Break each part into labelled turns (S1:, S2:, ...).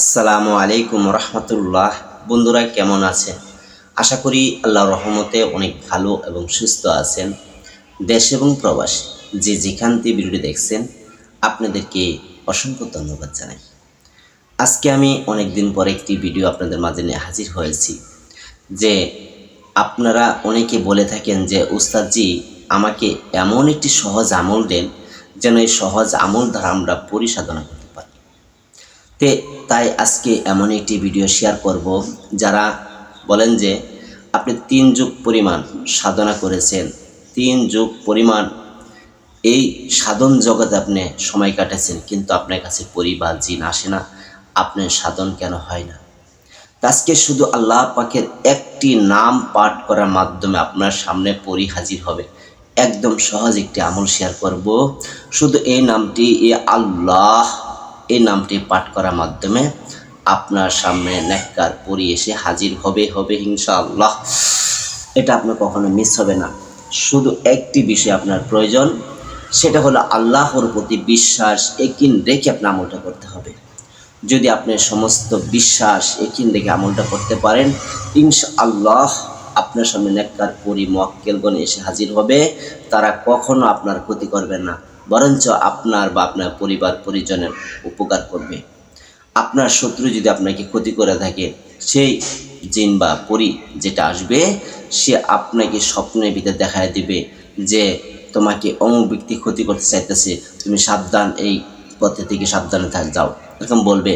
S1: আসসালামু আলাইকুম রহমতুল্লাহ। বন্ধুরা কেমন আছেন? আশা করি আল্লাহর রহমতে অনেক ভালো এবং সুস্থ আছেন। দেশ এবং প্রবাসী যে যেখান থেকে ভিডিওটি দেখছেন আপনাদেরকে অসংখ্য ধন্যবাদ জানাই। আজকে আমি অনেক দিন পরে একটি ভিডিও আপনাদের মাঝে নিয়ে হাজির হয়েছি। যে আপনারা অনেকে বলে থাকেন যে উস্তাদজি আমাকে এমন একটি সহজ আমল দেন যেন এই সহজ আমল দ্বারা আমরা পরিসাধনা করতে পারি। তাই আজকে এমন একটি ভিডিও শেয়ার করব, যারা বলেন যে আপনি 3 যুগ পরিমাণ সাধনা করেছেন, 3 যুগ পরিমাণ এই সাধন জগতে আপনি সময় কাটাচ্ছেন, কিন্তু আপনার কাছে পরি বা জিন আসে না, আপনার সাধন কেন হয় না? আজকে শুধু আল্লাহ পাকের একটি নাম পাঠ করার মাধ্যমে আপনার সামনে পরি হাজির হবে। একদম সহজ একটি আমল শেয়ার করব। শুধু এই নামটি আল্লাহ, এই নামটি পাঠ করার মাধ্যমে আপনার সামনে নেককার পরি এসে হাজির হবে ইনশাআল্লাহ। এটা আপনার কখনো মিস হবে না। শুধু একটি বিষয় আপনার প্রয়োজন, সেটা হলো আল্লাহর প্রতি বিশ্বাস একিন রেখে আপনার আমলটা করতে হবে। যদি আপনি সমস্ত বিশ্বাস একিন রেখে আমলটা করতে পারেন, ইনশাআল্লাহ আপনার সামনে নেককার পরি মুয়াক্কেলগণ এসে হাজির হবে। তারা কখনো আপনার ক্ষতি করবে না, বরঞ্চ আপনার বা আপনার পরিবার পরিজনের উপকার করবে। আপনার শত্রু যদি আপনাকে ক্ষতি করে থাকে, সেই জিন বা পরি যেটা আসবে, সে আপনাকে স্বপ্নের ভিতরে দেখায় দিবে যে তোমাকে অমুক ব্যক্তি ক্ষতি করতে চাইতেছে, তুমি সাবধান, এই পথে থেকে সাবধানে যাও, এরকম বলবে।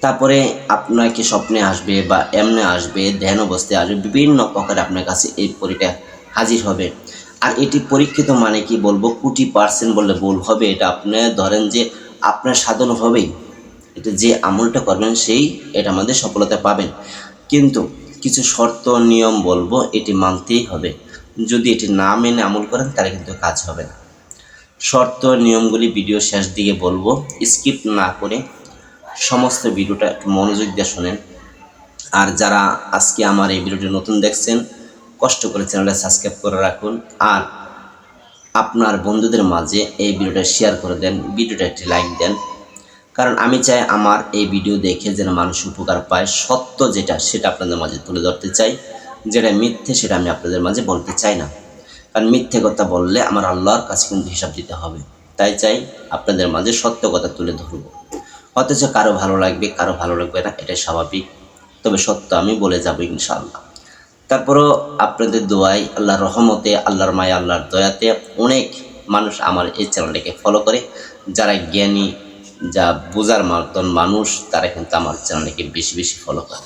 S1: তারপরে আপনাকে স্বপ্নে আসবে বা এমনে আসবে, ধ্যান অবস্থায় আসবে, বিভিন্ন প্রকারে আপনার কাছে এই পরিটা হাজির হবে। আর এটি পরীক্ষিত মানে কি বলবো, কোটি% বললে ভুল হবে। এটা আপনি ধরেন যে আপনার সাধন হবেই, এটা যে আমলটা করবেন সেই এটা আমাদের সফলতা পাবেন। কিন্তু কিছু শর্ত নিয়ম বলবো, এটি মানতেই হবে। যদি এটি না মেনে আমল করেন তাহলে কিন্তু কাজ হবে না। শর্ত নিয়মগুলি ভিডিও শেষ দিকে বলবো, স্কিপ না করে সমস্ত ভিডিওটা একটু মনোযোগ দিয়ে শোনেন। আর যারা আজকে আমার এই ভিডিওটি নতুন দেখছেন, কষ্ট করে চ্যানেলটা সাবস্ক্রাইব করে রাখুন। আর আপনার বন্ধুদের মাঝে এই ভিডিওটা শেয়ার করে দেন, ভিডিওটা একটি লাইক দেন। কারণ আমি চাই আমার এই ভিডিও দেখে যেন মানুষ উপকার পায়। সত্য যেটা সেটা আপনাদের মাঝে তুলে ধরতে চাই, যেটা মিথ্যে সেটা আমি আপনাদের মাঝে বলতে চাই না। কারণ মিথ্যে কথা বললে আমার আল্লাহর কাছে কিন্তু হিসাব দিতে হবে। তাই চাই আপনাদের মাঝে সত্য কথা তুলে ধরব। অথচ কারো ভালো লাগবে, কারো ভালো লাগবে না, এটাই স্বাভাবিক। তবে সত্য আমি বলে যাব ইনশাআল্লাহ। তারপরও আপনাদের দোয়ায়, আল্লাহর রহমতে, আল্লাহর মায়া, আল্লাহর দয়াতে অনেক মানুষ আমার এই চ্যানেলটাকে ফলো করে। যারা জ্ঞানী, যা বোঝার মতন মানুষ, তারা কিন্তু আমার চ্যানেলটাকে বেশি বেশি ফলো করে।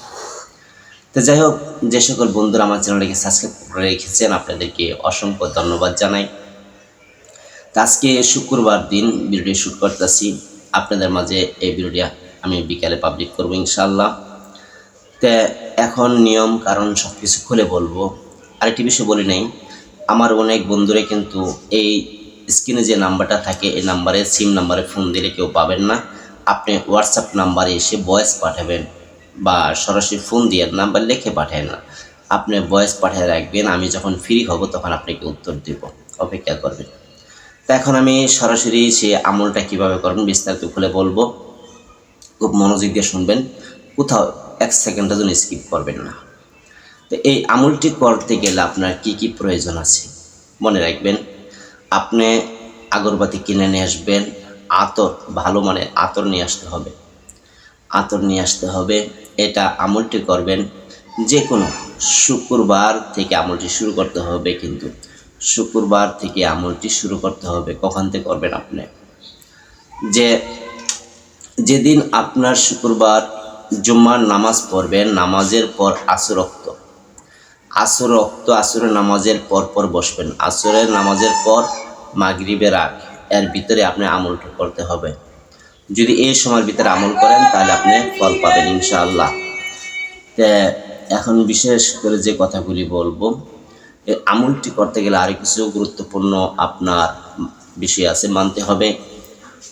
S1: তো যাই হোক, যে সকল বন্ধুরা আমার চ্যানেলটাকে সাবস্ক্রাইব করে রেখেছেন আপনাদেরকে অসংখ্য ধন্যবাদ জানাই। তো আজকে শুক্রবার দিন ভিডিওটি শ্যুট করতেছি, আপনাদের মাঝে এই ভিডিওটি আমি বিকালে পাবলিক করবো ইনশাআল্লাহ। তো এখন নিয়ম কারণ সব কিছু খুলে বলবো। আরেকটি বিষয় বলি নেই, আমার অনেক বন্ধুরা কিন্তু এই স্ক্রিনে যে নাম্বারটা থাকে, এই নাম্বারে সিম নাম্বারে ফোন দিলে কেউ পাবেন না। আপনি হোয়াটসঅ্যাপ নাম্বারে এসে ভয়েস পাঠাবেন বা সরাসরি ফোন দিয়ে নাম্বার লিখে পাঠায় না, আপনি ভয়েস পাঠিয়ে রাখবেন। আমি যখন ফ্রি হব তখন আপনাকে উত্তর দেব, অপেক্ষা করবেন। তো এখন আমি সরাসরি সে আমলটা কিভাবে করবেন বিস্তারিত খুলে বলবো, খুব মনোযোগ দিয়ে শুনবেন, কোথাও 1 সেকেন্ডের জন্য স্কিপ করবেন না। তো এই আমলটি করতে গেলে আপনার কি কি প্রয়োজন আছে মনে রাখবেন। আপনি আগরবাতি কিনে নিয়ে আসবেন, আতর, ভালো মানের আতর নিয়ে আসতে হবে, আতর নিয়ে আসতে হবে। এটা আমলটি করবেন যে কোনো শুক্রবার থেকে আমলটি শুরু করতে হবে। কিন্তু শুক্রবার থেকে আমলটি শুরু করতে হবে। কখন থেকে করবেন আপনি? যেদিন আপনার শুক্রবার জুম্মার নামাজ পড়বেন, নামাজের পর আসরের নামাজের পর বসবেন। আসরের নামাজের পর মাগরিবের আগ, এর ভিতরে আপনি আমলটা করতে হবে। যদি এই সময়ের ভিতরে আমল করেন তাহলে আপনি ফল পাবেন ইনশাআল্লাহ। তো এখন বিশেষ করে যে কথাগুলি বলবো, এই আমলটি করতে গেলে আরও কিছু গুরুত্বপূর্ণ আপনার বিষয় আছে, মানতে হবে।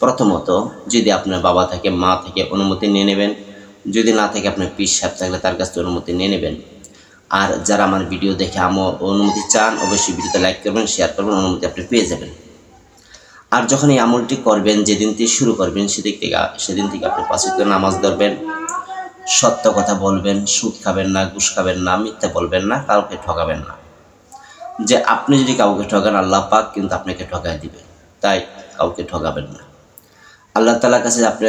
S1: প্রথমত, যদি আপনার বাবা থাকে, মা থেকে অনুমতি নিয়ে নেবেন। যদি না থাকে আপনার পীর সাহেব থাকলে তার কাছ থেকে অনুমতি নিয়ে নেবেন। আর যারা আমার ভিডিও দেখে অনুমতি চান, অবশ্যই ভিডিওতে লাইক করবেন, শেয়ার করবেন, অনুমতি আপনি পেয়ে যাবেন। আর যখন এই আমলটি করবেন, যেদিন থেকে শুরু করবেন সেদিন থেকে আপনি 5 ওয়াক্ত নামাজ ধরবেন। সত্য কথা বলবেন, সুদ খাবেন না, ঘুষ খাবেন না, মিথ্যা বলবেন না, কাউকে ঠকাবেন না। যে আপনি যদি কাউকে ঠকান আল্লাহ পাক কিন্তু আপনাকে ঠকায় দিবে, তাই কাউকে ঠকাবেন না। আল্লাহ তাআলার কাছে আপনি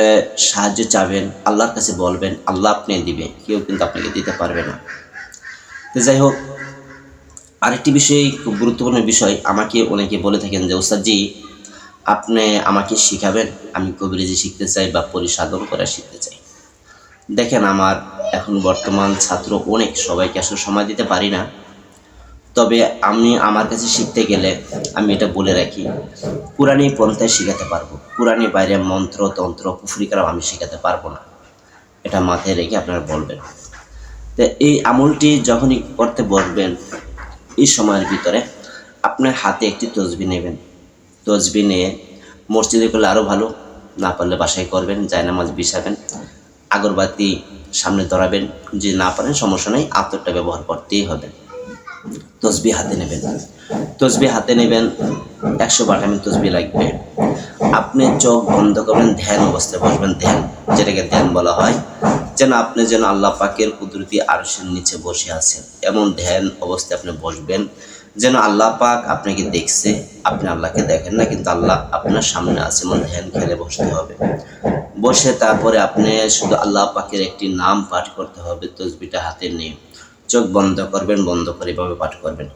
S1: সাহায্য চাবেন, আল্লাহর কাছে বলবেন, আল্লাহ আপনি দিবে, কেউ কিন্তু আপনাকে দিতে পারবে না। তো যাই হোক, আরেকটি বিষয়, খুব গুরুত্বপূর্ণ বিষয়, আমাকে অনেকে বলে থাকেন যে ওস্তাদ জি আপনি আমাকে শিখাবেন, আমি কবিরাজি শিখতে চাই বা পরিসাধন করা শিখতে চাই। দেখেন, আমার এখন বর্তমান ছাত্র অনেক, সবাইকে আসলে সময় দিতে পারি না। তবে আমি আমার কাছে শিখতে গেলে আমি এটা বলে রাখি, কুরআনী পন্থায় শিখাতে পারবো, কুরআনী বাইরে মন্ত্র তন্ত্র কুফরি কালাম আমি শিখাতে পারবো না। এটা মাথায় রেখে আপনারা বলবেন। তো এই আমলটি যখনই করতে বলবেন, এই সময়ের ভিতরে আপনার হাতে একটি তসবিহ নেবেন। তসবিহ নিয়ে মসজিদে করলে আরও ভালো, না পারলে বাসায় করবেন, জায়নামাজ বিছাবেন, আগরবাতি সামনে ধরাবেন। যদি না পারেন সমস্যা নেই, আতরটা ব্যবহার করতেই হবে। তসবিহ হাতে নেবেন, তসবিহ হাতে নেবেন, 108 এমএল তসবিহ লাগবে। আপনি চোখ বন্ধ করবেন, ধ্যান অবস্থায় বসবেন, ধ্যান যেটাকে ধ্যান বলা হয়, যেন আপনি যেন আল্লাহ পাকের কুদরতি আরশের নিচে বসে আছেন, এমন ধ্যান অবস্থায় আপনি বসবেন, যেন আল্লাহ পাক আপনাকে দেখছে, আপনি আল্লাহকে দেখেন না, কিন্তু আল্লাহ আপনার সামনে আছে, এমন ধ্যান খেলে বসতে হবে। বসে তারপরে আপনি শুধু আল্লাহ পাকের একটি নাম পাঠ করতে হবে, তসবিহটা হাতে নিয়ে চোখ বন্ধ করবেন, বন্ধ করে এভাবে পাঠ করবেন,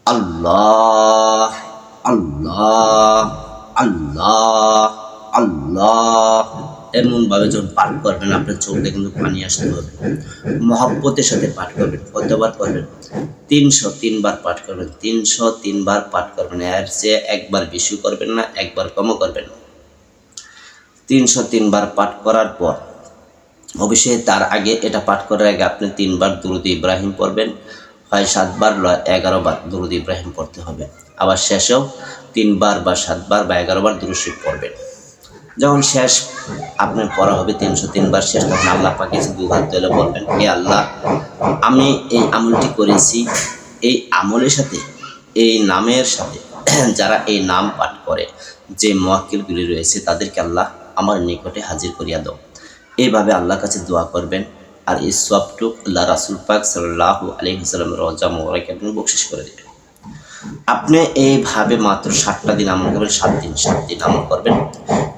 S1: আল্লাহ আল্লাহ আল্লাহ আল্লাহ। এমনভাবে যখন পাঠ করবেন আপনার চোখ দিয়ে কিন্তু পানি আসতে হবে। মহব্বতের সাথে পাঠ করবেন। কতবার করবেন? 303 বার পাঠ করবেন, 303 বার পাঠ করবেন। এর চেয়ে একবার বেশি করবেন না, একবার কমও করবেন না। 303 বার পাঠ করার পর অবশ্যই তার আগে, এটা পাঠ করার আগে আপনি 3 বার দুরূদ ইব্রাহিম পড়বেন, হয় 7 বার 11 বার দুরূদ ইব্রাহিম পড়তে হবে। আবার শেষেও 3 বার বা 7 বার বা 11 বার দুরূদ শরীফ পড়বেন। যখন শেষ আপনার পড়া হবে 303 বার শেষ, তখন আল্লাহ পাকে দুই হাত তুলে বলবেন, হে আল্লাহ, আমি এই আমলটি করেছি, এই আমলের সাথে, এই নামের সাথে যারা এই নাম পাঠ করে, যে মুয়াক্কিলগুলি রয়েছে, তাদেরকে আল্লাহ আমার নিকটে হাজির করিয়া দাও। এইভাবে আল্লাহর কাছে দোয়া করবেন। আর এই সবটুক আল্লাহ রাসূল পাক সাল্লাল্লাহু আলাইহি ওয়াসাল্লামের রওজা মোবারকে আপনি বকশিশ করে দেবেন। আপনি এইভাবে মাত্র 7টা দিন আমল করবেন, 7 দিন আমল করবেন।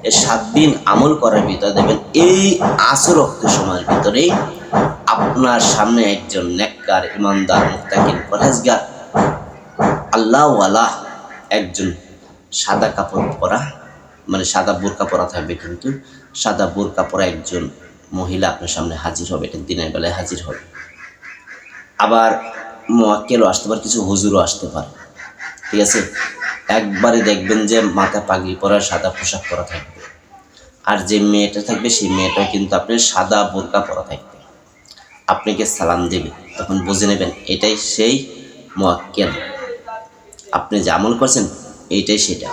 S1: এই 7 দিন আমল করার ভিতরে দেখবেন, এই আসর ওয়াক্ত সময়ের ভিতরেই আপনার সামনে একজন নেককার, ইমানদার, মুত্তাকিন, পরহেজগার, আল্লাহওয়ালা একজন সাদা কাপড় পরা, মানে সাদা বোরকা পরা থাকবে, কিন্তু সাদা বোরকা পরা একজন মহিলা আপনার সামনে হাজির হবে। এটা দিনের বেলায় হাজির হবে। আবার মুয়াক্কিলও আসতে পারে, কিছু হুজুরও আসতে পারে, ঠিক আছে। একবারে দেখবেন যে মাথা পাগড়ি পরা, সাদা পোশাক পরা থাকবে। আর যে মেয়েটা থাকবে, সেই মেয়েটাও কিন্তু আপনার সাদা বোরকা পরা থাকবে, আপনাকে সালাম দেবে। তখন বুঝে নেবেন এটাই সেই মুয়াক্কিল, আপনি যে আমল করছেন এইটাই সেটা।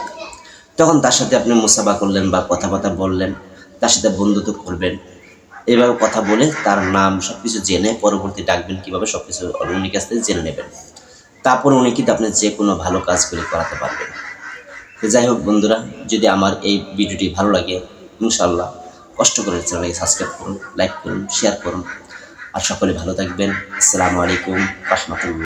S1: তখন তার সাথে আপনি মুসাফা করলেন বা কথাবার্তা বললেন, তার সাথে বন্ধুত্ব করবেন। এইভাবে কথা বলে তার নাম সব কিছু জেনে পরবর্তী ডাকবেন কীভাবে, সব কিছু উনি কাছ থেকে জেনে নেবেন। তারপর উনি কিন্তু আপনি যে কোনো ভালো কাজগুলি করাতে পারবেন। তো যাই হোক বন্ধুরা, যদি আমার এই ভিডিওটি ভালো লাগে, ইনশাআল্লাহ কষ্ট করে চ্যানেলকে সাবস্ক্রাইব করুন, লাইক করুন, শেয়ার করুন। আর সকলে ভালো থাকবেন। আসসালামু আলাইকুম রাহমাতুল্লাহ।